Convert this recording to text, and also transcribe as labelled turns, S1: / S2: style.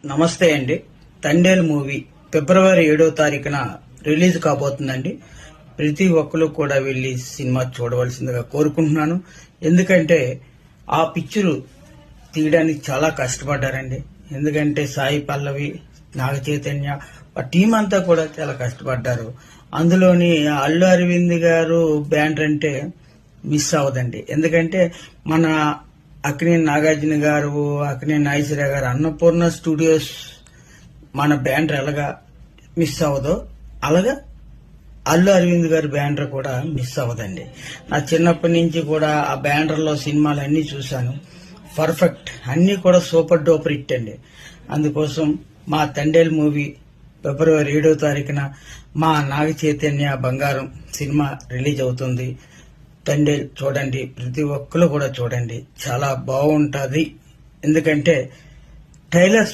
S1: నమస్తే అండి. తండేల్ మూవీ ఫిబ్రవరి 7వ తారీఖున రిలీజ్ కాబోతుందండి. ప్రతి ఒక్కరు కూడా వెళ్లి సినిమా చూడవలసిందిగా కోరుకుంటున్నాను. ఎందుకంటే ఆ పిక్చరు తీయడానికి చాలా కష్టపడ్డారండి. ఎందుకంటే సాయి పల్లవి, నాగ చైతన్య ఆ టీం అంతా కూడా చాలా కష్టపడ్డారు. అందులోని అల్లు అరవింద్ గారు బ్యానర్ అంటే మిస్ అవ్వదండి. ఎందుకంటే మన అక్కినేని నాగార్జున గారు, అక్కినేని నాగేశ్వర గారు, అన్నపూర్ణ స్టూడియోస్ మన బ్యానర్ ఎలాగా మిస్ అవ్వదో అలాగా అల్లు అరవింద్ గారి బ్యానర్ కూడా మిస్ అవ్వదండి. నా చిన్నప్పటి నుంచి కూడా ఆ బ్యానర్ లో సినిమాలు అన్ని చూశాను. పర్ఫెక్ట్, అన్ని కూడా సూపర్ డూపర్ హిట్ అండి. అందుకోసం మా తండేల్ మూవీ ఫిబ్రవరి 7వ తారీఖున మా నాగ చైతన్య బంగారం సినిమా రిలీజ్ అవుతుంది. తండేల్ చూడండి, ప్రతి ఒక్కరు కూడా చూడండి, చాలా బాగుంటది. ఎందుకంటే ట్రైలర్